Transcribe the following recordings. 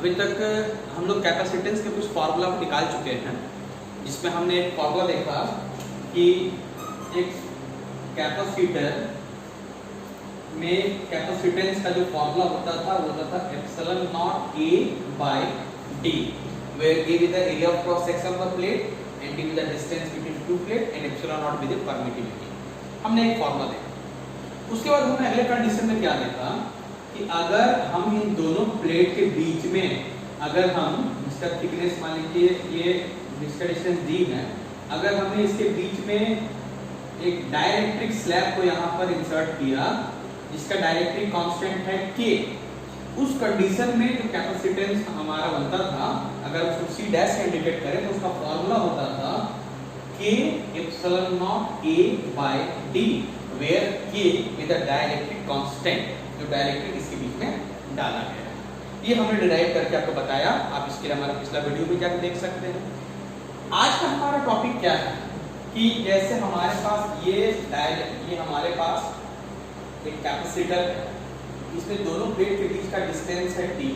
अभी तक हम लोग कैपेसिटेंस के कुछ फार्मूला को निकाल चुके हैं, जिसमें हमने एक फार्मूला देखा कि एक कैपेसिटर में कैपेसिटेंस का जो फार्मूला होता था वो होता था epsilon naught A by D, where A with the area of cross section of the plate and D with the distance between two plate and epsilon naught with the permittivity. हमने एक formula देखा। उसके बाद हमने अगले condition में क्या देखा कि अगर हम इन दोनों प्लेट के बीच में अगर हम इसका थिकनेस मान लीजिए ये इसका डिस्टेंस डी है, अगर हमने इसके बीच में एक डाइलेक्ट्रिक स्लैब को यहाँ पर इंसर्ट किया जिसका डाइलेक्ट्रिक कांस्टेंट है के, उस कंडीशन में जो कैपेसिटेंस हमारा बनता था, अगर उसको सी डैश से इंडिकेट करें तो उसका फॉर्मूला होता था K epsilon naught A by D, where K with the dielectric constant, जो डाइलेक्ट्रिक इसके बीच में डाला गया है। ये हमने डिराइव करके आपको बताया, आप इसके लिए हमारा पिछला वीडियो भी जाकर देख सकते हैं। आज का हमारा टॉपिक क्या है कि जैसे हमारे पास ये हमारे पास एक कैपेसिटर है, इसमें दोनों प्लेट के बीच का डिस्टेंस है टी।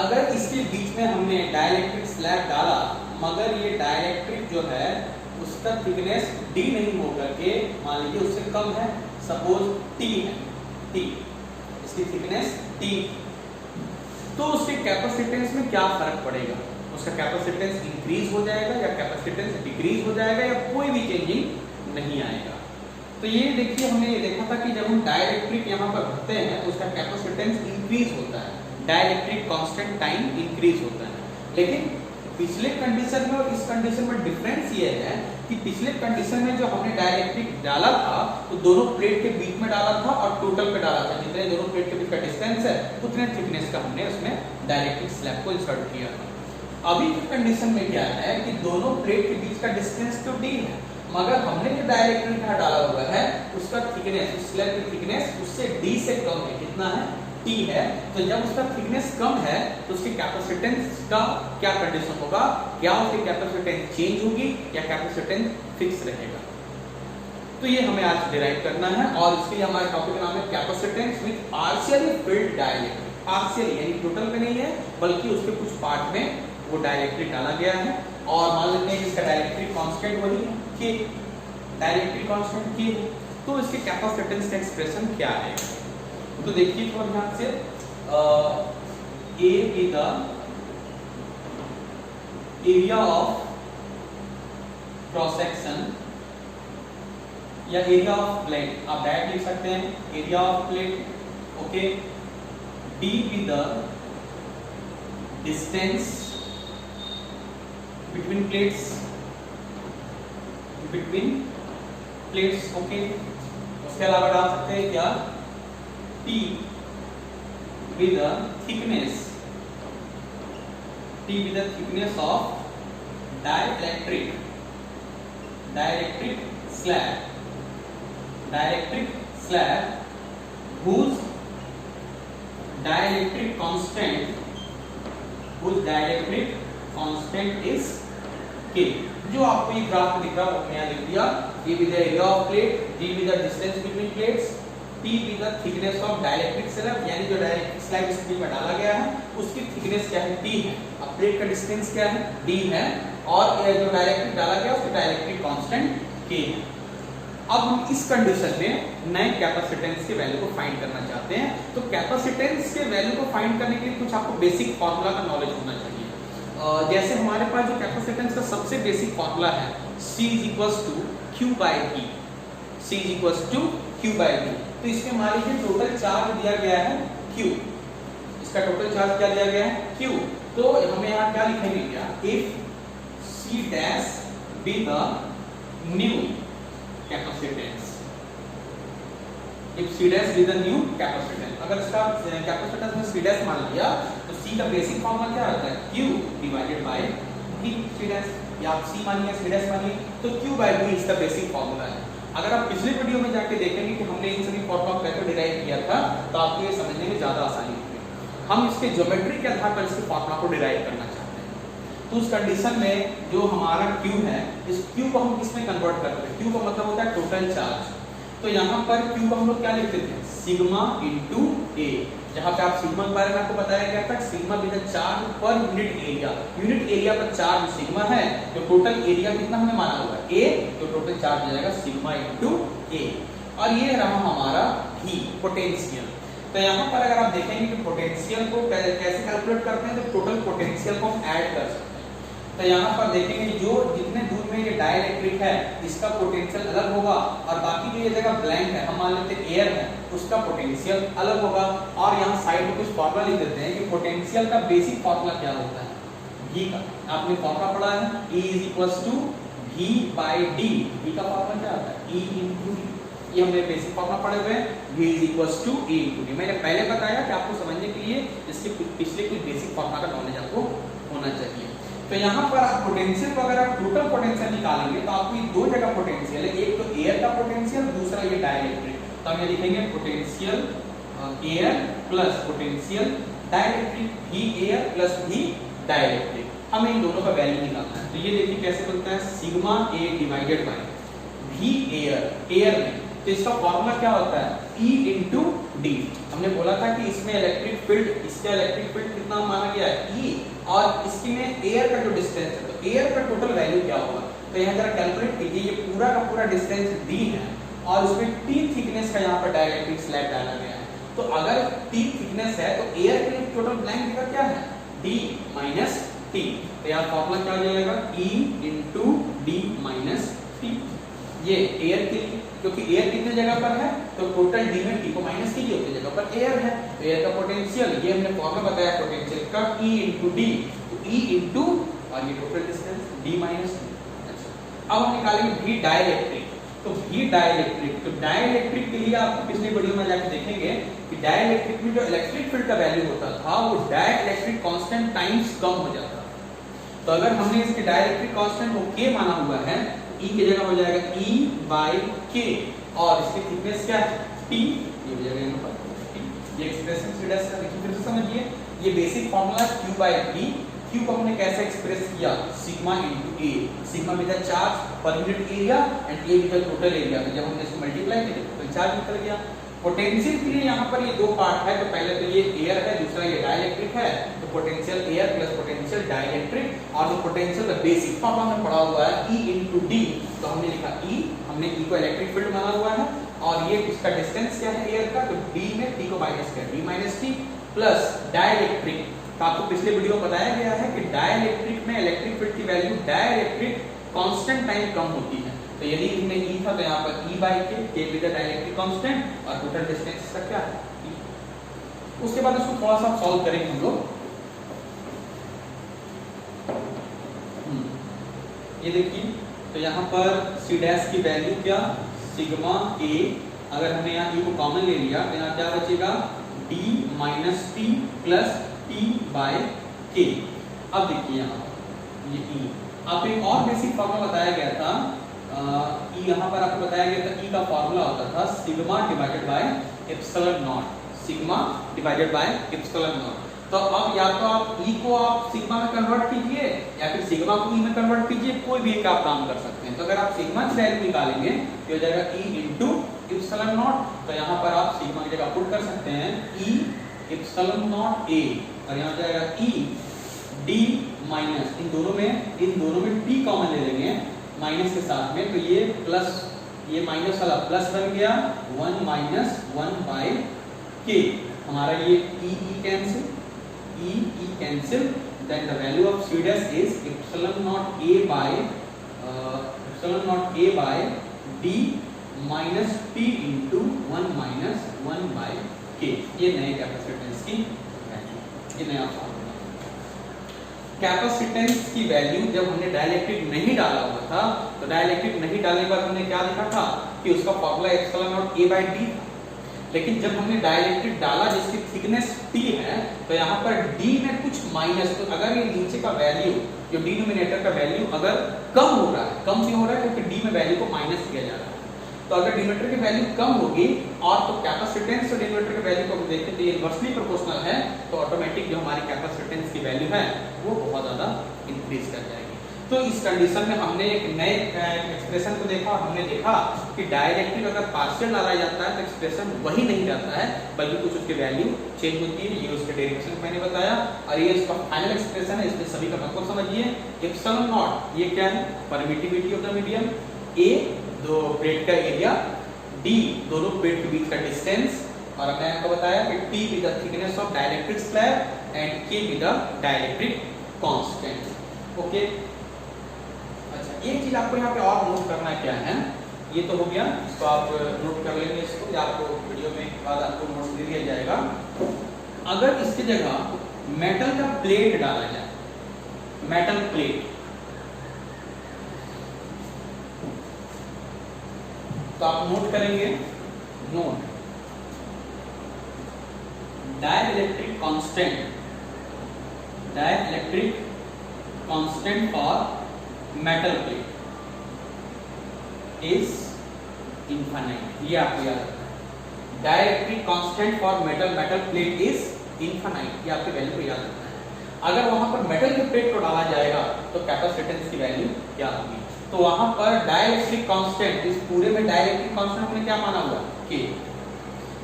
अगर इसके बीच में हमने डाइलेक्ट्रिक स्लैब डाला मगर ये डाइलेक्ट्रिक जो है उसका थिकनेस डी नहीं होकर के मान लीजिए उससे कम है, सपोज टी है, टी इसकी थिकनेस टी, तो उसके कैपेसिटेंस में क्या फर्क पड़ेगा? उसका कैपेसिटेंस इंक्रीज हो जाएगा या कैपेसिटेंस डिक्रीज हो जाएगा या कोई भी चेंजिंग नहीं आएगा। तो ये देखिए हमने ये देखा था कि जब हम डाइलेक्ट्रिक यहाँ पर भरते हैं तो उसका कैपेसिटेंस इंक्रीज होता है, डाइलेक्ट्रिक कांस्टेंट टाइम इंक्रीज होता है। लेकिन पिछले कंडीशन में और इस कंडीशन में डिफरेंस ये है कि पिछले कंडीशन में जो हमने डाइलेक्ट्रिक डाला था तो दोनों प्लेट के बीच में डाला था और टोटल पे डाला था, जितने दोनों प्लेट के बीच का डिस्टेंस है उतने थिकनेस का हमने उसमें डाइलेक्ट्रिक स्लैब को इंसर्ट किया था। अभी की कंडीशन में क्या है कि दोनों प्लेट के बीच का डिस्टेंस तो डी है, मगर हमने जो डाइलेक्ट्रिक यहाँ डाला हुआ है उसका थिकनेस, उस स्लैब की थिकनेस उससे डी से कम है। कितना है? टी है। तो जब उसका थिकनेस कम है तो उसके कैपेसिटेंस का क्या कंडीशन होगा? क्या उसकी कैपेसिटेंस चेंज होगी या कैपेसिटेंस फिक्स रहेगा? तो ये हमें आज डिराइव करना है और इसके लिए हमारे टॉपिक का नाम है capacitance with partially field dielectric. Partially यानी टोटल में नहीं है बल्कि उसके कुछ पार्ट में वो डाइलेक्ट्रिक डाला गया है और मान लेते हैं इसका डाइलेक्ट्रिक कांस्टेंट वही है के, डाइलेक्ट्रिक कांस्टेंट के, तो इसके कैपेसिटेंस का एक्सप्रेशन क्या है? तो देखिए थोड़ा ध्यान से, A is the area of cross section या एरिया ऑफ प्लेट, आप डायरेक्ट लिख सकते हैं area of plate, okay. D with the distance between plates, okay. उसके अलावा डाल सकते हैं क्या? T with the thickness of dielectric slab whose dielectric constant is K। जो आपको ये ग्राफ में दिख रहा है वो मैंने लिख दिया, A with the area of plate, D with the distance between plates, T with the thickness of dielectric slab, यानी जो डाइलेक्ट्रिक स्लैब इस प्लेट में डाला गया है उसकी थिकनेस क्या है? T है। अब प्लेट का डिस्टेंस क्या है? D है और जो डाइलेक्ट्रिक डाला गया उसका डाइलेक्ट्रिक कांस्टेंट K है। अब हम इस कंडीशन में नए कैपेसिटेंस के वैल्यू को फाइंड करना चाहते हैं। तो कैपेसिटेंस के वैल्यू को फाइंड करने के लिए कुछ आपको बेसिक फार्मूला का नॉलेज होना चाहिए। जैसे हमारे पास जो कैपेसिटेंस का सबसे बेसिक फार्मूला है C is equals to Q by V, C is equals to Q by V। तो इसमें मान लीजिए टोटल चार्ज दिया गया है Q, इसका टोटल चार्ज क्या दिया गया है? Q। तो हमें यहाँ क्या लिखेंगे क्या? If C dash be the new capacitance, if C dash be the new capacitance, अगर इसका कैपेसिटेंस में C dash मान लिया तो C का बेसिक फॉर्मूला क्या होता है? Q divided by V C dash, या आप C मानिए C dash मानिए तो Q by V इसका बेसिक फॉर्मूला है। अगर आप पिछले वीडियो में जाके देखेंगे कि हमने इन सभी फॉर्मूला को कैसे डिराइव किया था तो आपको ये समझने में ज्यादा आसानी होगी। हम इसके ज्योमेट्री के आधार पर इसके फॉर्मूला को डिराइव करना चाहते हैं। तो उस कंडीशन में जो हमारा Q है, इस Q को हम किसमें कन्वर्ट करते हैं? Q का मतलब होता है टोटल चार्ज। तो यहाँ पर Q को हम लोग क्या लिखते थे? सिग्मा इंटू ए। जहां पे आप सिग्मा के बारे में आपको बताया गया था, sigma with charge per unit area, unit area पर चार्ज सिग्मा है, तो टोटल एरिया कितना हमने माना हुआ है ए, तो टोटल चार्ज हो जाएगा सिग्मा इनटू ए। और ये रहा हमारा V पोटेंशियल। तो यहाँ पर अगर आप देखेंगे कि पोटेंशियल को कैसे कैलकुलेट करते हैं, तो टोटल पोटेंशियल को हम ऐड कर सकते हैं। तो यहाँ पर देखेंगे जो जितने दूर में ये डाइलेक्ट्रिक है इसका पोटेंशियल अलग होगा, और बाकी जो ये जगह ब्लैंक है, हम मान लेते हैं एयर है, उसका पोटेंशियल अलग होगा। और यहाँ साइड में कुछ फॉर्मूला लिख देते हैं कि पोटेंशियल का बेसिक फॉर्मूला क्या होता है, V का आपने फॉर्मूला पढ़ा है, E = V/D। V का फॉर्मूला क्या होता है, E × D। ये हमने बेसिक फॉर्मूला पढ़े हुए हैं, V = E × D। मैंने पहले बताया कि आपको समझने के लिए इसके पिछले कुछ बेसिक फॉर्मूला का नॉलेज आपको होना चाहिए। तो यहाँ पर आप पोटेंशियल को अगर आप टोटल पोटेंशियल निकालेंगे तो आपको ये दो जगह पोटेंशियल है, एक तो एयर का पोटेंशियल, दूसरा ये डाइलेक्ट्रिक। तो हम ये लिखेंगे potential air plus potential dielectric, V air plus V dielectric. हमें इन दोनों का वैल्यू निकालना है। तो ये देखिए कैसे बनता है, sigma A divided by V air में, तो इसका फॉर्मूला क्या होता है, E × D। हमने बोला था कि इसमें इलेक्ट्रिक फील्ड, इसका इलेक्ट्रिक फील्ड कितना माना गया है E, और इसकी में एयर का जो डिस्टेंस है, तो एयर का टोटल वैल्यू क्या होगा। तो यहाँ जरा कैलकुलेट कीजिए, ये पूरा का पूरा डिस्टेंस D है और उसमें T थिकनेस का यहाँ पर डाइलेक्ट्रिक स्लैब डाला गया है। तो अगर T थिकनेस है तो एयर के लिए टोटल ब्लैंक जगह क्या है, D - T। तो यहाँ फॉर्मूला क्या हो जाएगा, E × D - T। ये एयर के लिए, क्योंकि एयर कितने जगह पर है, तो टोटल D में T को माइनस कीजिए, उतनी जगह पर एयर है, तो एयर का पोटेंशियल, ये हमने फॉर्मूला बताया पोटेंशियल का, E × D, तो E × और ये टोटल डिस्टेंस D - T। अच्छा, अब हम निकालेंगे V डाइलेक्ट्रिक। तो V डाइलेक्ट्रिक, तो डाइलेक्ट्रिक के लिए आपको पिछली वीडियो में जाके देखेंगे कि डाइलेक्ट्रिक में जो इलेक्ट्रिक फील्ड का वैल्यू होता था वो डाइलेक्ट्रिक कांस्टेंट टाइम्स कम हो जाता। तो अगर हमने इसकी डाइलेक्ट्रिक कांस्टेंट को K माना हुआ है, E की जगह हो जाएगा E/K, और इसकी थिकनेस क्या है, T, ये हो जाएगा यहाँ पर T। ये एक्सप्रेशन सीधा सा देखिए, फिर से समझिए, ये बेसिक फार्मूला Q/V। Q को हमने कैसे एक्सप्रेस किया, sigma × A, sigma with the charge per unit area and A with the total area. जब हमने इसको मल्टीप्लाई किया तो चार्ज निकल गया। पोटेंशियल के लिए यहाँ पर ये दो पार्ट है, तो पहले तो ये एयर है, दूसरा ये डाइलेक्ट्रिक है, तो potential air plus potential dielectric, और जो पोटेंशियल का बेसिक फॉर्मूला में पढ़ा हुआ है E × D, तो हमने लिखा E, हमने E को इलेक्ट्रिक फील्ड माना हुआ है, और ये इसका डिस्टेंस क्या है एयर का, तो D में T को माइनस किया, D - T प्लस डाइलेक्ट्रिक। तो आपको पिछले वीडियो में बताया गया है कि डाइलेक्ट्रिक में इलेक्ट्रिक फील्ड की वैल्यू डाइलेक्ट्रिक कांस्टेंट टाइम कम होती है। तो यदि इसमें E था तो यहाँ पर E/K, K with the dielectric constant, और टोटल डिस्टेंस इसका क्या है E। उसके बाद इसको थोड़ा सा सॉल्व करेंगे हम लोग। ये देखिए, तो यहाँ पर C' की वैल्यू क्या, सिग्मा A, अगर हमने यहाँ E को कॉमन ले लिया तो यहाँ क्या बचेगा, D - T प्लस T/K। अब देखिए यहाँ ये E, आप एक और बेसिक फॉर्मूला बताया गया था, E यहाँ पर आपको बताया गया था, E का फॉर्मूला होता था sigma divided by epsilon not, sigma divided by epsilon not. तो अब या तो आप E को आप सिग्मा में कन्वर्ट कीजिए या फिर सिग्मा को E में कन्वर्ट कीजिए, कोई भी एक आप काम कर सकते हैं। तो अगर आप सिग्मा की वैल्यू निकालेंगे तो हो जाएगा E × एप्सिलॉन नॉट। तो यहाँ पर आप सिग्मा की जगह पुट कर सकते हैं E एप्सिलॉन नॉट A, और यहाँ हो जाएगा E D माइनस, इन दोनों में T कॉमन ले लेंगे माइनस के साथ में, तो ये प्लस, ये माइनस वाला प्लस बन गया, 1 - 1/K। हमारा ये E cancel, E cancel, then the value of C' is epsilon naught A by D minus T × 1 - 1/K। ये नए कैपेसिटेंस की वैल्यू, ये नया फॉर्मूला। कैपेसिटेंस की वैल्यू जब हमने डाइलेक्ट्रिक नहीं डाला हुआ था, तो डाइलेक्ट्रिक नहीं डालने के बाद हमने क्या लिखा था कि उसका फॉर्मूला एप्सिलॉन नॉट A/D था। लेकिन जब हमने डाइलेक्ट्रिक डाला जिसकी थिकनेस T है, तो यहाँ पर D में कुछ माइनस, तो अगर ये नीचे का वैल्यू, जो डिनोमिनेटर का वैल्यू अगर कम हो रहा है, कम क्यों हो रहा है, क्योंकि D में वैल्यू को माइनस किया जा रहा है। तो अगर डिनोमिनेटर की वैल्यू कम होगी और तो कैपेसिटेंस और डिनोमिनेटर की वैल्यू को देखें तो ये इनवर्सली प्रोपोर्शनल है, तो ऑटोमेटिक जो हमारी कैपेसिटेंस की वैल्यू है वो बहुत ज्यादा इंक्रीज कर जाएगी। तो इस कंडीशन में हमने एक नए एक्सप्रेशन को देखा और हमने देखा कि डाइलेक्ट्रिक अगर पार्शियल डाला जाता है तो एक्सप्रेशन वही नहीं रहता है, बल्कि कुछ उसके वैल्यू चेंज होती है। ये उसके डेरिवेशन मैंने बताया, और ये इसका फाइनल एक्सप्रेशन है। इसमें सभी का मतलब समझिए। एप्सिलॉन नॉट ये क्या है? परमिटिविटी ऑफ द मीडियम, ए दो प्लेट का एरिया, डी दोनों प्लेट के बीच का डिस्टेंस, और मैंने आपको बताया कि T with the thickness of dielectric slab and K with the dielectric constant. Okay, अच्छा एक चीज आपको यहाँ पे और नोट करना क्या है, ये तो हो गया, इसको आप नोट कर लेंगे इसको, या आपको वीडियो में बाद आपको नोट्स दे दिया जाएगा। अगर इसकी जगह मेटल का प्लेट डाला जाए, मेटल प्लेट, तो आप नोट करेंगे, note dielectric constant, dielectric constant for metal plate is infinite. ये आपको याद रखना है, dielectric constant for metal plate is infinite. ये आपके वैल्यू को याद रखना है। अगर वहां पर मेटल के प्लेट को डाला जाएगा तो कैपेसिटेंस की वैल्यू क्या होगी? तो वहां पर डाइलेक्ट्रिक कांस्टेंट, इस पूरे में डाइलेक्ट्रिक कांस्टेंट हमने क्या माना हुआ? के।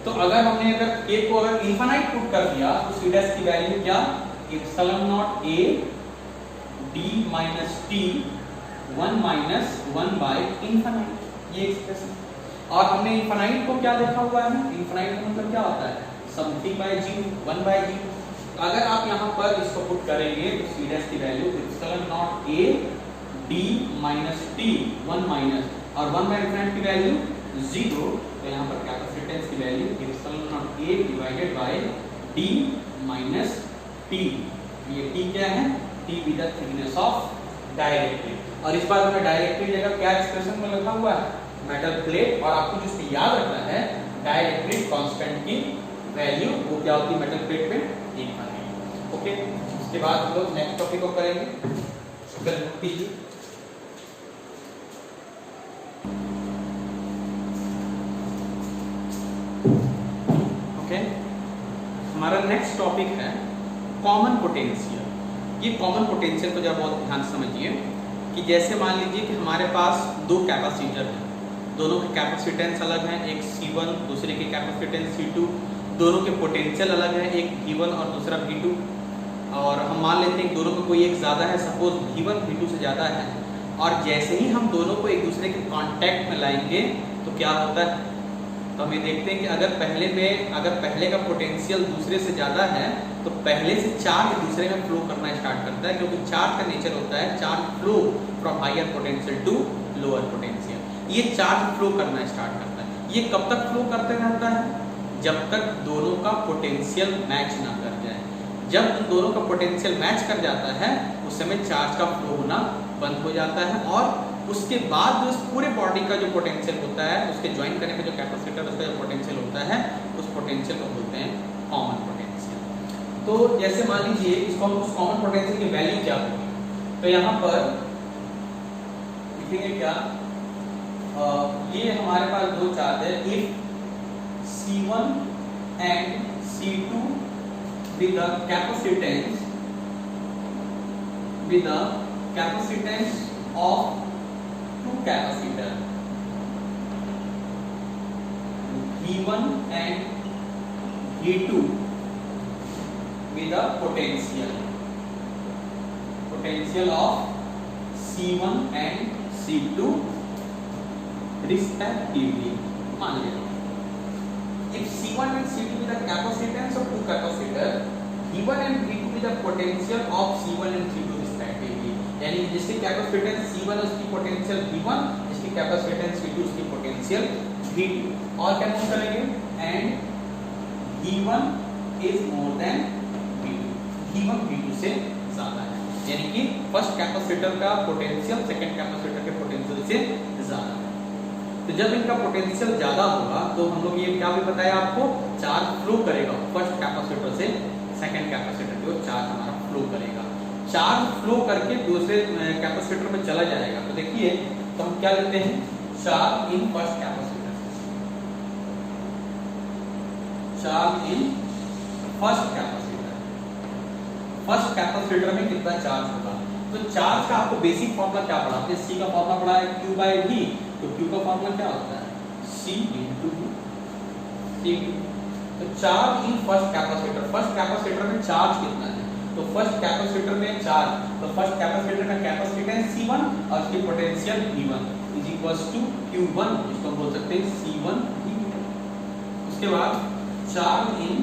तो अगर हमने अगर के को अगर इनफाइनाइट पुट कर दिया तो सी डैश की वैल्यू क्या? Epsilon naught A D minus T 1 minus 1 by infinite, ये एक्सप्रेशन। और हमने इनफाइनाइट को क्या देखा हुआ है? इनफाइनाइट का मतलब क्या होता है? समथिंग बाय जी, 1 बाय जी। अगर आप यहाँ पर इसको पुट करेंगे तो सी डैश की value epsilon naught A D minus T 1 minus, और 1 बाय इनफाइनाइट की वैल्यू 0, तो यहाँ पर कैपेसिटेंस की value epsilon naught A divided by D minus T. ये टी क्या है? T with the thickness of dielectric. और इस बार में डाइलेक्ट्रिक जगह क्या एक्सप्रेशन में लिखा हुआ है? Metal plate. और आपको जिसको याद रखना है डाइलेक्ट्रिक कांस्टेंट की वैल्यू वो क्या होती है मेटल प्लेट में? इनफाइनाइट। ओके, इसके बाद हम लोग नेक्स्ट टॉपिक को करेंगे। कीजिए ओके, हमारा नेक्स्ट टॉपिक है कॉमन पोटेंशियल। ये कॉमन पोटेंशियल को जरा बहुत ध्यान से समझिए कि जैसे मान लीजिए कि हमारे पास दो कैपेसिटर हैं, दोनों के कैपेसिटेंस अलग हैं, एक C1 दूसरे के कैपेसिटेंस C2, दोनों के पोटेंशियल अलग है, एक V1 और दूसरा V2, और हम मान लेते हैं कि दोनों में कोई एक ज़्यादा है, सपोज V1 V2 से ज़्यादा है, और जैसे ही हम दोनों को एक दूसरे के कांटेक्ट में लाएंगे तो क्या होता है? तो हम ये देखते हैं कि अगर पहले का पोटेंशियल दूसरे से ज़्यादा है तो पहले से चार्ज दूसरे में फ्लो करना स्टार्ट करता है, क्योंकि चार्ज का नेचर होता है charge flow from higher potential to lower potential. ये चार्ज फ्लो करना स्टार्ट करता है। ये कब तक फ्लो करते रहता है? जब तक दोनों का पोटेंशियल मैच ना कर जाए। जब दोनों का पोटेंशियल मैच कर जाता है उस समय चार्ज का फ्लो होना बंद हो जाता है, और उसके बाद जो पूरे बॉडी का जो पोटेंशियल होता है, उसके ज्वाइन करने पे जो कैपेसिटर उसका जो पोटेंशियल होता है, उस पोटेंशियल को बोलते हैं कॉमन पोटेंशियल। तो जैसे मान लीजिए इसको हम उस कॉमन पोटेंशियल की वैल्यू क्या होगी, तो यहाँ पर लिखेंगे क्या? ये हमारे पास दो चार्ज है, if C1 and C2 with the capacitance of two capacitor V1 and V2 with the potential of C1 and C2 respectively. मान लेते हैं if C1 and C2 with the capacitance of two capacitor, V1 and V2 with the potential of C1 and C2 respectively, यानी जिसकी capacitance C1 उसकी potential V1, जिसकी capacitance C2 उसकी potential V2, और क्या नोट करेंगे? And V1 is more then V2, V1 V2 से ज्यादा है, यानी कि फर्स्ट कैपेसिटर का पोटेंशियल सेकंड कैपेसिटर के पोटेंशियल से ज्यादा है। तो जब इनका पोटेंशियल ज्यादा होगा तो हम लोग ये क्या भी बताया आपको, चार्ज फ्लो करेगा फर्स्ट कैपेसिटर से सेकंड कैपेसिटर की ओर, चार्ज हमारा फ्लो करेगा। चार्ज फ्लो करके दूसरे कैपेसिटर में चला जाएगा। तो देखिए, तो हम क्या लेते हैं, charge in first capacitor, charge in first capacitor. First capacitor में कितना चार्ज होगा? तो चार्ज का आपको बेसिक फॉर्मूला क्या पढ़ा आपने? C का फॉर्मूला पढ़ा है Q/V। तो Q का फॉर्मूला क्या होता है? C × V। तो चार्ज इन फर्स्ट कैपेसिटर में चार्ज कितना है? तो फर्स्ट कैपेसिटर में चार्ज, तो फर्स्ट कैपेसिटर का कैपेसिटेंस C1 और उसकी potential V1 is equals to Q1, इसको बोल सकते हैं C1 V2। उसके बाद चार्ज इन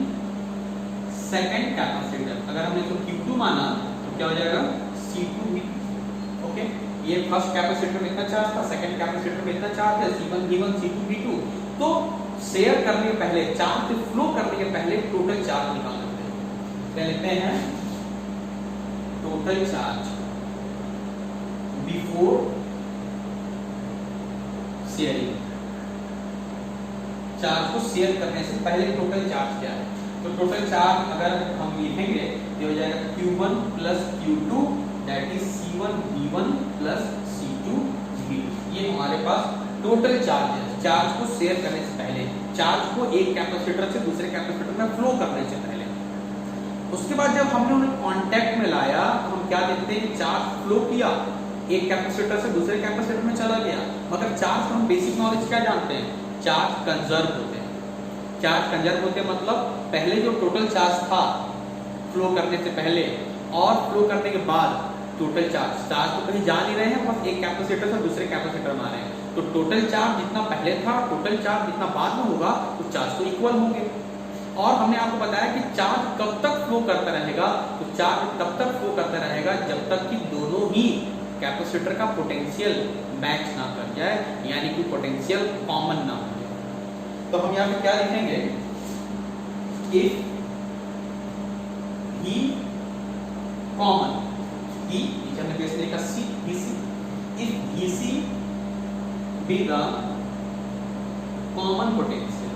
सेकंड कैपेसिटर, अगर हमने इसको Q2 माना तो क्या हो जाएगा? C2 V2। ओके, ये फर्स्ट कैपेसिटर में इतना चार्ज था, सेकंड कैपेसिटर में इतना चार्ज है, C1 V1 C2 V2। तो शेयर करने के पहले, चार्ज के फ्लो करने के पहले टोटल चार्ज निकाल लेते हैं। क्या लिखते हैं? Total charge before sharing. Charge को शेयर करने से पहले टोटल चार्ज क्या है? तो टोटल चार्ज अगर हम लिखेंगे तो हो जाएगा Q1 plus Q2 that is C1 V1 plus C2 V2। ये हमारे पास टोटल चार्ज है, चार्ज को शेयर करने से पहले, चार्ज को एक कैपेसिटर से दूसरे कैपेसिटर में फ्लो करने से पहले। उसके बाद जब हमने उन्हें कांटेक्ट में लाया तो हम क्या देखते हैं? चार्ज फ्लो किया, एक कैपेसिटर से दूसरे कैपेसिटर में चला गया। मगर चार्ज हम बेसिक नॉलेज क्या जानते हैं? चार्ज कंजर्व होते हैं। चार्ज कंजर्व होते हैं मतलब पहले जो टोटल चार्ज था फ्लो करने से पहले और फ्लो करने के बाद टोटल चार्ज तो कहीं जा नहीं रहे हैं, बस एक कैपेसिटर से दूसरे कैपेसिटर में आ रहे हैं। तो टोटल चार्ज जितना पहले था, टोटल चार्ज जितना बाद में होगा, तो चार्ज तो इक्वल होंगे। और हमने आपको बताया कि चार्ज कब तक फ्लो करता रहेगा? तो चार्ज तब तक फ्लो करता रहेगा जब तक कि दोनों ही कैपेसिटर का पोटेंशियल मैच ना कर जाए, यानी कि पोटेंशियल कॉमन ना हो जाए। तो हम यहाँ पे क्या लिखेंगे? इफ ही कॉमन, ही हमने कैसे लिखा? C BC। If BC be the common potential,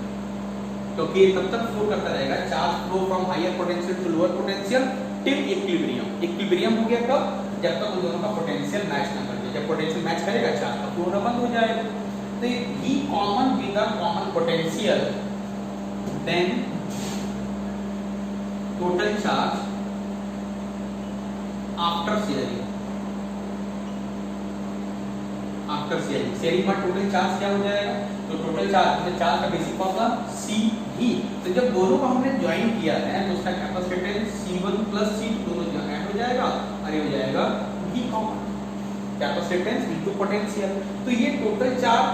क्योंकि तब तक फ्लो करता रहेगा, charge flow from higher potential to lower potential till equilibrium. Equilibrium हो गया कब? जब तक उन दोनों का पोटेंशियल मैच ना कर जाए। जब पोटेंशियल मैच करेगा चार्ज का फ्लो होना बंद हो जाएगा। तो ही common with the common potential then total charge after sharing. After sharing, sharing पर टोटल चार्ज क्या हो जाएगा? तो टोटल चार्ज का बेसिक फॉर्मूला CV। तो जब दोनों को हमने ज्वाइन किया है तो उसका कैपेसिटेंस C1 प्लस C2 दोनों ऐड हो जाएगा और ये हो जाएगा V common, capacitance into potential. तो ये टोटल चार्ज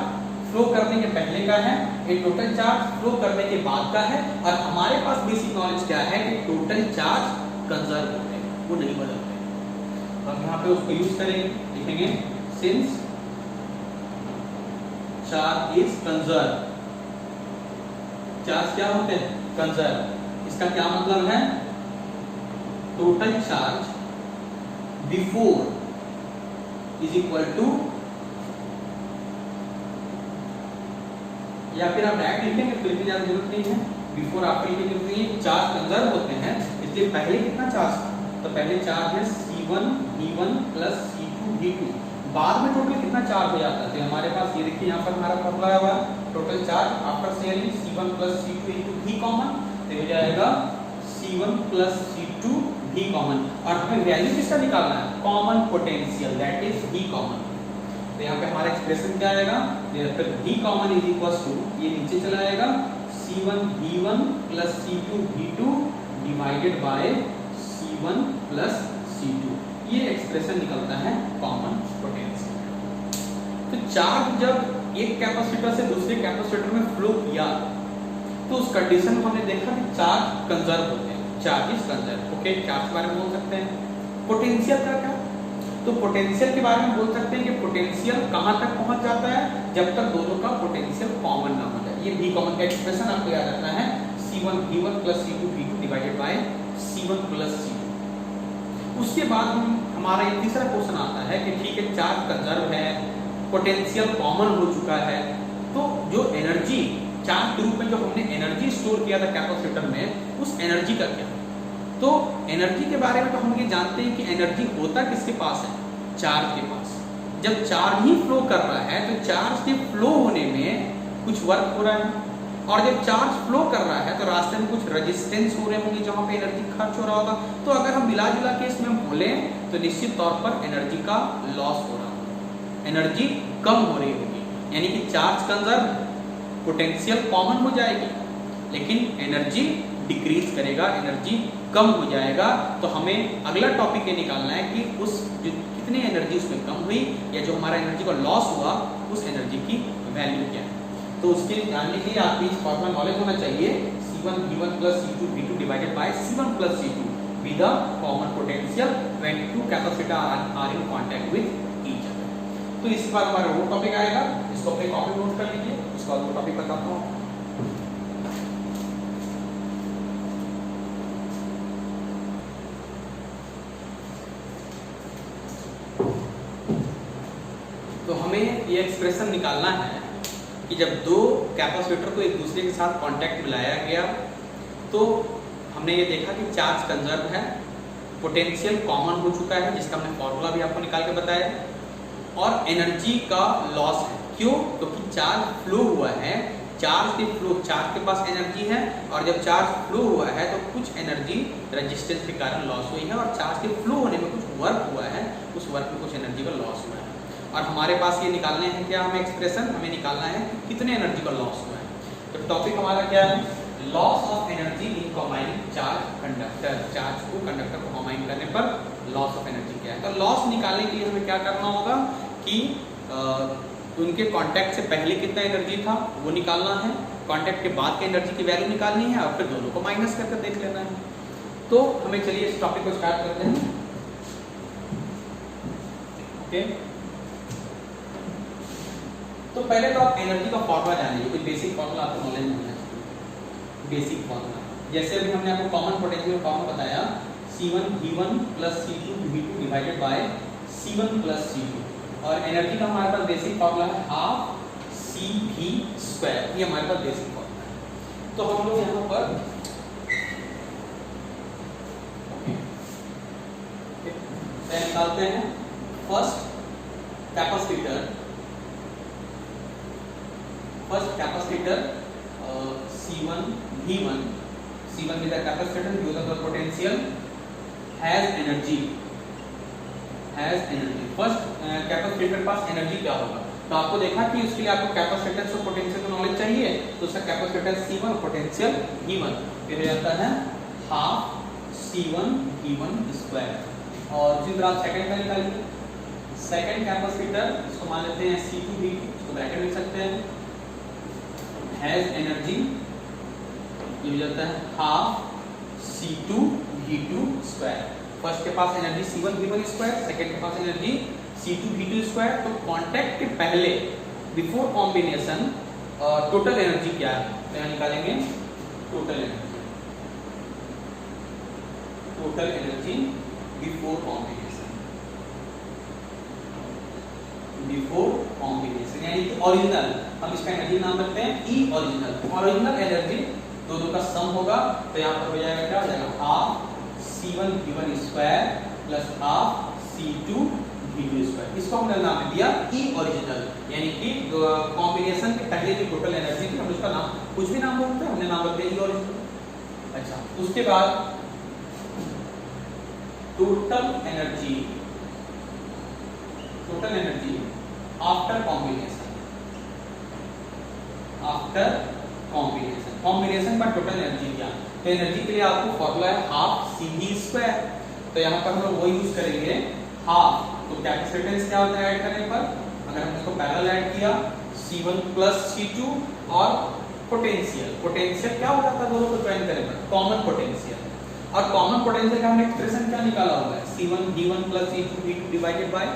फ्लो करने के पहले का है, ये टोटल चार्ज फ्लो करने के बाद का है। और हमारे पास बेसिक नॉलेज क्या है कि टोटल चार्ज कंजर्व होते हैं, वो नहीं बदलते। तो हम यहाँ पे उसको यूज करेंगे, लिखेंगे since charge is conserve. Charge क्या होते हैं? कंजर्व। इसका क्या मतलब है? Total charge before is equal to, या फिर आप डायरेक्ट लिखेंगे तो लिखने ज्यादा जरूरत नहीं है, बिफोर आफ्टर लिखने की जरूरत नहीं है। चार्ज कंजर्व होते हैं, इसलिए पहले कितना चार्ज था? तो पहले चार्ज है C1 V1 plus C2 V2। बाद में टोटल कितना चार्ज हो जाता है? तो हमारे पास ये देखिए यहाँ पर हमारा फॉर्मूला आया हुआ है, total charge after sharing C1 plus C2 into V common, तो हो जाएगा C1 plus C2 V common. और हमें वैल्यू किसका निकालना है? Common potential that is V common. तो यहाँ पे हमारा एक्सप्रेशन क्या आएगा? फिर V common is equal to, ये नीचे चला आएगा C1 V1 plus C2 V2 divided by C1 plus C2। ये एक्सप्रेशन निकलता है कॉमन पोटेंशियल। तो चार्ज जब एक कैपेसिटर से दूसरे कैपेसिटर में फ्लो किया तो उस कंडीशन में हमने देखा कि चार्ज कंजर्व होते हैं, charge is conserve. Okay, charge के बारे में बोल सकते हैं। पोटेंशियल का क्या? तो पोटेंशियल के बारे में बोल सकते हैं कि पोटेंशियल कहां तक पहुंच जाता है? जब तक दोनों का पोटेंशियल कॉमन ना हो जाए। ये V कॉमन का एक्सप्रेशन आपको याद रखना है, C1 V1 plus C2 V2 divided by C1 plus C2। उसके बाद हमारा एक तीसरा क्वेश्चन आता है कि ठीक है, चार्ज कंजर्व है, पोटेंशियल कॉमन हो चुका है, तो जो एनर्जी चार्ज के रूप में जो हमने एनर्जी स्टोर किया था कैपेसिटर में, उस एनर्जी का क्या? तो एनर्जी के बारे में तो हम ये जानते हैं कि एनर्जी होता किसके पास है? चार्ज के पास। जब चार्ज ही फ्लो कर रहा है तो चार्ज के फ्लो होने में कुछ वर्क हो रहा है, और जब चार्ज फ्लो कर रहा है तो रास्ते में कुछ रेजिस्टेंस हो रहे होंगे जहां पे एनर्जी खर्च हो रहा होगा। तो अगर हम मिला जुला के इसमें बोले तो निश्चित तौर पर एनर्जी का लॉस हो रहा होगा, एनर्जी कम हो रही होगी, यानी कि चार्ज कंजर्व, पोटेंशियल कॉमन हो जाएगी, लेकिन एनर्जी डिक्रीज करेगा, एनर्जी कम हो जाएगा। तो हमें अगला टॉपिक ये निकालना है कि उस कितनी एनर्जी उसमें कम हुई या जो हमारा एनर्जी का लॉस हुआ उस एनर्जी की वैल्यू क्या है। तो उसके जानने के लिए आपको इस फॉर्मूला नॉलेज होना चाहिए, C1 V1 plus C2 V2 divided by C1 plus C2 with the common potential when two capacitor are in contact with each other। तो इस बार हमारा वो टॉपिक आएगा, इसको अपने कॉपी नोट कर लीजिए, उसके बाद वो टॉपिक बताता हूँ। तो हमें ये एक्सप्रेशन निकालना है कि जब दो कैपेसिटर को एक दूसरे के साथ कांटेक्ट में लाया गया तो हमने ये देखा कि चार्ज कंजर्व है, पोटेंशियल कॉमन हो चुका है जिसका हमने फॉर्मूला भी आपको निकाल के बताया, और एनर्जी का लॉस है। क्यों? क्योंकि चार्ज फ्लो हुआ है, चार्ज के पास एनर्जी है, और जब चार्ज फ्लो हुआ है तो कुछ एनर्जी रेजिस्टेंस के कारण लॉस हुई है, और चार्ज के फ्लो होने में कुछ वर्क हुआ है, उस वर्क में कुछ एनर्जी का लॉस हुआ है। और हमारे पास ये निकालने हैं क्या, हमें एक्सप्रेशन हमें निकालना है कि कितने एनर्जी का लॉस हुआ है। तो टॉपिक हमारा क्या है, loss of energy in combining charge conductor, charge को कंडक्टर को कंबाइन करने पर लॉस ऑफ एनर्जी क्या है। तो लॉस निकालने के लिए हमें क्या करना होगा कि उनके कांटेक्ट से पहले कितना एनर्जी था वो निकालना है, कांटेक्ट के बाद की एनर्जी की वैल्यू निकालनी है, और फिर दोनों को माइनस करके देख लेना है। तो हमें चलिए इस टॉपिक को स्टार्ट करते हैं। ओके, तो पहले तो आप एनर्जी का फॉर्मूला जानिए, कोई बेसिक फॉर्मूला आपको नॉलेज में होना चाहिए, बेसिक फॉर्मूला। जैसे अभी हमने आपको कॉमन पोटेंशियल फॉर्मूला बताया, C1 V1 plus C2 V2 divided by C1 plus C2, और एनर्जी का हमारे पास बेसिक फॉर्मूला है हाफ CV स्क्वायर, ये हमारे पास बेसिक फॉर्मूला है। तो हम लोग यहाँ पर निकालते हैं first capacitor C1 V1, C1 is the capacitor whose the potential has energy। First capacitor के पास एनर्जी क्या होगा, तो आपको देखा कि उसके लिए आपको कैपेसिटेंस और पोटेंशियल का नॉलेज चाहिए, तो उसका कैपेसिटेंस C1 पोटेंशियल V1 फिर हो जाता है हाफ C1 V1 स्क्वायर। और उसी तरह सेकंड का निकालिए, सेकंड कैपेसिटर इसको मान लेते हैं C2 V2, इसको ब्रैकेट में लिख सकते हैं, हैज एनर्जी, ये हो जाता है half C2 V2 square. First के पास energy C1 V1 square, second के पास एनर्जी C2 V2 स्क्वायर। तो कांटेक्ट के पहले बिफोर कॉम्बिनेशन टोटल एनर्जी क्या है, तो यहाँ निकालेंगे टोटल एनर्जी बिफोर कॉम्बिनेशन, यानी कि ओरिजिनल, हम इसका एनर्जी नाम रखते हैं ई ओरिजिनल एनर्जी, दोनों का सम होगा। तो यहाँ पर हो जाएगा क्या, हो जाएगा half C1 V1 square plus half C2 V2 square. इसको हमने नाम दिया ई ओरिजिनल, यानी कि कॉम्बिनेशन के पहले जो टोटल एनर्जी थी हम उसका नाम कुछ भी नाम बोलते हैं, हमने नाम रख दिया ई ओरिजिनल। अच्छा, उसके बाद टोटल एनर्जी आफ्टर कॉम्बिनेशन का टोटल एनर्जी क्या, तो एनर्जी के लिए आपको फॉर्मूला है हाफ CV स्क्वायर। तो यहाँ पर हम लोग वो यूज करेंगे हाफ, तो कैपेसिटेंस क्या होता है ऐड करने पर, अगर हम इसको पैरेलल ऐड किया C1 plus C2, और पोटेंशियल क्या हो जाता है दोनों को ज्वाइन करने पर, कॉमन पोटेंशियल। और कॉमन पोटेंशियल का हमने एक्सप्रेशन क्या निकाला हुआ है, C1 V1 plus C2 V2 divided by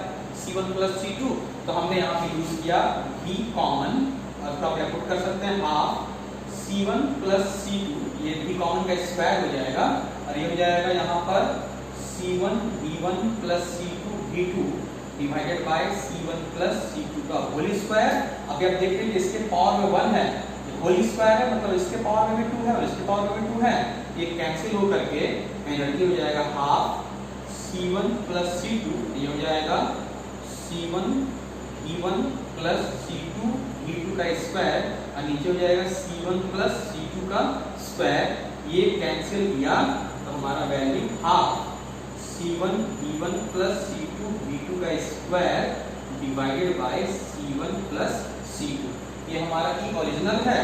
C1 plus C2। तो हमने यहाँ पे यूज किया V कॉमन, और इसको आप पुट कर सकते हैं हाफ C1 plus C2, ये V कॉमन का स्क्वायर हो जाएगा, और ये हो जाएगा यहाँ पर C1 V1 plus C2 V2 divided by C1 plus C2 का होल स्क्वायर। अभी आप देख लीजिए इसके पावर में 1 है, होल स्क्वायर है, मतलब इसके पावर में भी 2 है और इसके पावर में भी 2 है, ये कैंसिल हो करके एनर्जी हो जाएगा हाफ C1 plus C2, ये हो जाएगा C1 V1 plus C2 V2 का स्क्वायर, और नीचे हो जाएगा C1 प्लस C2 का स्क्वायर, ये कैंसिल किया तो हमारा value half C1 V1 plus C2 V2 का square divided by C1 plus C2। ये हमारा ई ओरिजिनल है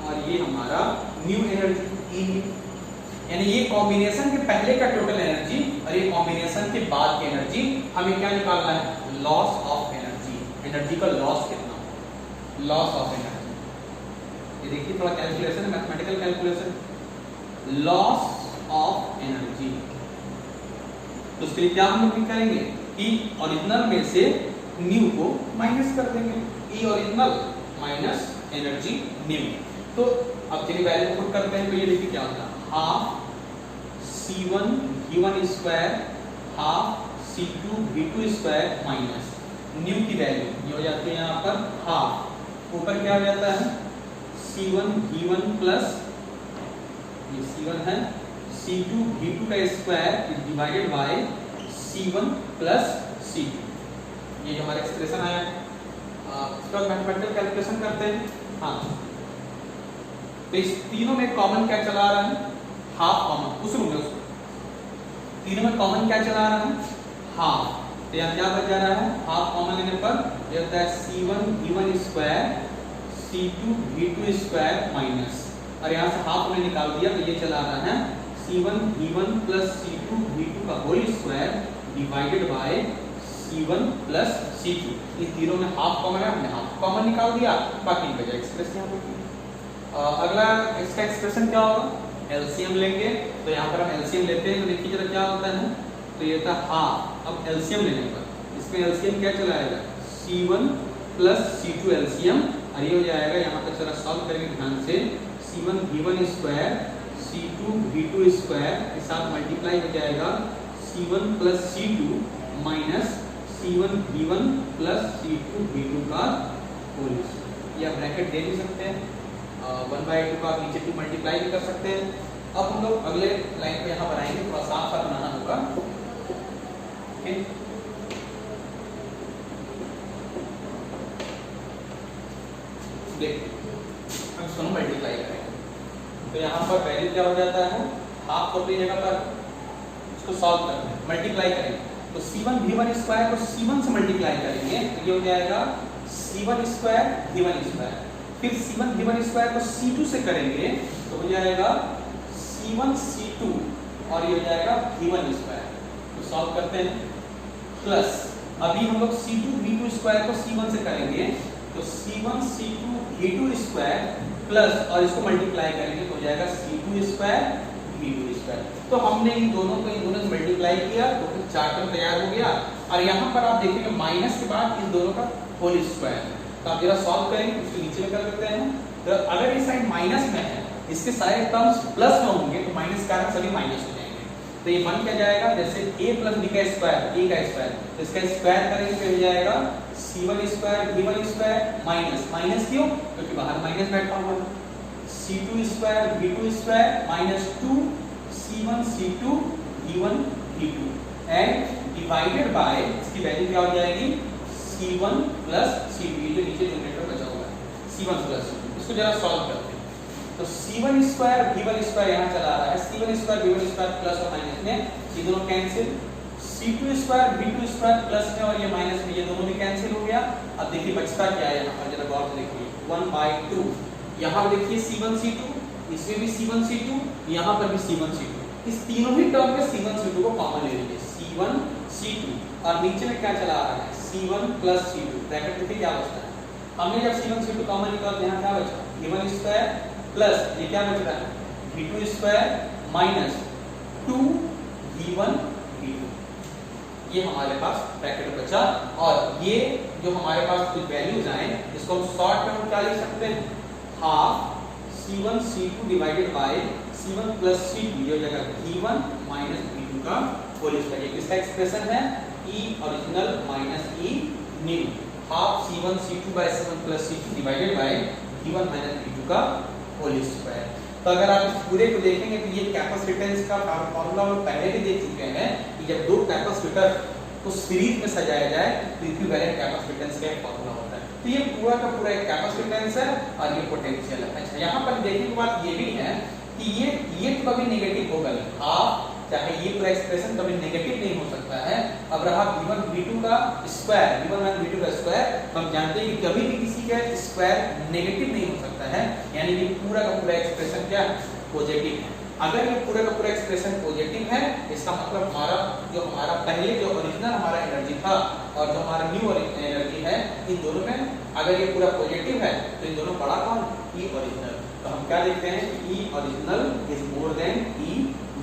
और ये हमारा न्यू एनर्जी ई न्यू, यानी ये कॉम्बिनेशन के पहले का टोटल एनर्जी और ये कॉम्बिनेशन के बाद की एनर्जी। हमें क्या निकालना है? लॉस ऑफ एनर्जी, एनर्जी का लॉस कितना, लॉस ऑफ एनर्जी। ये देखिए थोड़ा कैलकुलेशन है, mathematical calculation, loss of energy. तो उसके लिए क्या हम लोग करेंगे कि ओरिजिनल में से न्यू को माइनस कर देंगे, ई ओरिजिनल माइनस एनर्जी न्यू। तो अब चलिए वैल्यू पुट करते हैं, तो ये देखिए क्या होता है, half C1 V1 square half C2 V2 square minus new की वैल्यू ये हो जाती है यहाँ पर हाफ, ऊपर क्या हो जाता है C1 V1 प्लस ये C1 है C2 V2 का square divided by C1 plus C2। ये जो हमारा एक्सप्रेशन आया, इसके बाद मैथमेटिकल कैलकुलेशन करते हैं। हाँ, तो इस तीनों में कॉमन क्या चला आ रहा है? हाफ कॉमन, उस रूम में उसको तीनों में कॉमन क्या चला आ रहा है? हाफ। तो यहाँ क्या बच जा रहा है? हाफ कॉमन लेने पर ये होता है C1 V1 square C2 V2 square minus, और यहाँ से हाफ हमने निकाल दिया तो ये चला आ रहा है C1 V1 plus C2 V2 का whole square divided by C1 plus C2। इन तीनों में हाफ कॉमन है, हमने हाफ कॉमन निकाल दिया, बाकी बचा एक्सप्रेशन यहाँ पे। अगला इसका एक्सप्रेशन क्या होगा? एलसीएम लेंगे, तो यहाँ पर हम एलसीएम लेते हैं तो देखिए जरा क्या होता है, तो ये था हाफ। अब एलसीएम लेने पर इसमें एलसीएम क्या चला आएगा? C1 प्लस C2 एलसीएम, और ये हो जाएगा यहाँ पर जरा सॉल्व करेंगे ध्यान से, C1 V1 square C2 V2 square के साथ मल्टीप्लाई हो जाएगा C1 plus C2 minus C1 V1 plus C2 V2 का होल स्क्वायर। या ब्रैकेट दे भी सकते हैं, 1/2 का नीचे 2 मल्टीप्लाई भी कर सकते हैं। अब हम लोग अगले लाइन पे यहाँ बनाएंगे, थोड़ा साफ साफ बनाना होगा। ठीक, देखिए हम इसको मल्टीप्लाई करेंगे, तो यहाँ पर वैल्यू क्या हो जाता है, हाफ को अपनी जगह पर इसको सॉल्व करते हैं, मल्टीप्लाई करेंगे तो C1 V1 स्क्वायर को C1 से मल्टीप्लाई करेंगे तो ये हो जाएगा C1 स्क्वायर V1 स्क्वायर, फिर C1 V1 स्क्वायर को C2 से करेंगे तो हो जाएगा C1 C2 और ये हो जाएगा V1 स्क्वायर। तो सॉल्व करते हैं, प्लस अभी हम लोग C2 V2 स्क्वायर को C1 से करेंगे तो C1 C2 V2 square plus और इसको मल्टीप्लाई करेंगे तो हो जाएगा C2 स्क्वायर V2 स्क्वायर। तो हमने इन दोनों को से मल्टीप्लाई किया तो फिर चार टर्म तैयार हो गया, और यहाँ पर आप देखेंगे माइनस के बाद इन दोनों का होल स्क्वायर। तो आप जरा सॉल्व करेंगे, उसके नीचे में कर सकते हैं। तो अगर ये साइड माइनस में है, इसके सारे टर्म्स प्लस में होंगे तो माइनस का सभी माइनस हो जाएंगे। तो ये बन क्या जाएगा, जैसे a प्लस b का स्क्वायर, a का स्क्वायर, तो इसका स्क्वायर करेंगे तो हो जाएगा C1 square V1 square minus, minus क्यों? क्योंकि बाहर माइनस बैठा हुआ है, C2 square V2 square minus 2 C1 C2 V1 V2 and divided by इसकी वैल्यू क्या हो जाएगी C1 प्लस C2, ये जो नीचे न्यूमरेटर बचा हुआ है C1 प्लस C2। इसको जरा सॉल्व करते हैं तो C1 स्क्वायर V1 स्क्वायर यहाँ चला आ रहा है, C1 square V1 square plus और माइनस में ये दोनों cancel, C2 square V2 square plus में और ये माइनस में, ये दोनों भी कैंसिल हो गया। अब देखिए बचता क्या है यहाँ पर, जरा गौर से देखिए 1/2, यहाँ पर देखिए C1 C2, इसमें भी C1 C2, यहाँ पर भी C1 C2, इस तीनों ही टर्म में C1 C2 को कॉमन ले लीजिए, C1 C2, और नीचे में क्या चला आ रहा है C1 प्लस C2, ब्रैकेट देखिए क्या बचता है। हमने जब C1 C2 कॉमन निकाला तो यहाँ क्या बचा V1 स्क्वायर प्लस ये क्या बच रहा है V2 square minus 2 V1 V2, ये हमारे पास ब्रैकेट बचा। और ये जो हमारे पास कुछ वैल्यूज आए इसको हम शॉर्ट में क्या लिख सकते हैं, half C1 C2 divided by C1 plus C2, ये हो जाएगा V1 माइनस V2 का होल स्क्वायर। ये किसका एक्सप्रेशन है, E original minus E new, half C1 C2 by C1 plus C2 divided by V1 minus V2 का whole square. तो अगर आप इस पूरे को देखेंगे तो ये कैपेसिटेंस का फॉर्मूला हम पहले भी देख चुके हैं कि जब दो कैपेसिटर को सीरीज में सजाया जाए तो इक्विवेलेंट कैपेसिटेंस का फॉर्मूला होता है। तो ये पूरा का पूरा एक कैपेसिटेंस है और ये पोटेंशियल है। अच्छा, यहाँ पर देखने की बात ये भी है कि ये तो कभी नेगेटिव होगा नहीं, हाफ चाहे ये पूरा एक्सप्रेशन कभी नेगेटिव नहीं हो सकता है। अब रहा v1 v2 का स्क्वायर, v1 v2 का स्क्वायर, तो हम जानते हैं कि कभी भी किसी का स्क्वायर नेगेटिव नहीं हो सकता है, यानी कि पूरा का पूरा एक्सप्रेशन क्या है, पॉजिटिव है। अगर ये पूरा का पूरा एक्सप्रेशन पॉजिटिव है, इसका मतलब हमारा पहले जो ओरिजिनल हमारा एनर्जी था और जो हमारा न्यू एनर्जी है, इन दोनों में अगर ये पूरा पॉजिटिव है तो इन दोनों बड़ा कौन, ई ओरिजिनल। तो हम क्या देखते हैं, E original is more than E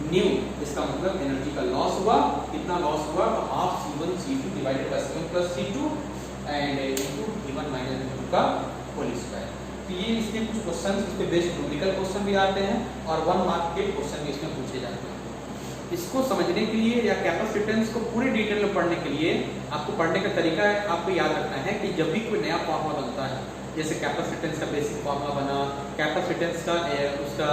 new. इसका मतलब एनर्जी का लॉस हुआ, कितना लॉस हुआ, तो half C1 C2 divided by C1 plus C2 and into V1 minus V2 का होल स्क्वायर। तो ये इसके कुछ क्वेश्चंस, इस पे बेस्ड न्यूमेरिकल क्वेश्चन भी आते हैं और 1 मार्क के क्वेश्चन भी इसमें पूछे जाते हैं। इसको समझने के लिए या कैपेसिटेंस को पूरी डिटेल में पढ़ने के लिए आपको पढ़ने का तरीका है, आपको याद रखना है कि जब भी कोई नया फॉर्मूला बनता है, जैसे कैपेसिटेंस का बेसिक फॉर्मूला बना, कैपेसिटेंस का उसका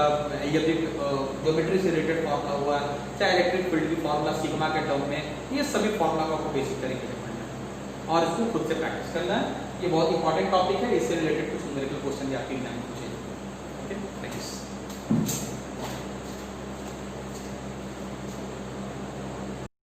ज्योमेट्री से रिलेटेड फॉर्मूला हुआ, चाहे इलेक्ट्रिक फील्ड की फॉर्मूला सिग्मा के टर्म में, ये सभी फॉर्मूला को आपको बेसिक तरीके से पढ़ना है और इसको खुद से प्रैक्टिस करना है। ये बहुत इंपॉर्टेंट टॉपिक है, इससे रिलेटेड कुछ न्यूमेरिकल क्वेश्चन भी आपके एग्जाम में पूछे जाएंगे। Okay, thank you.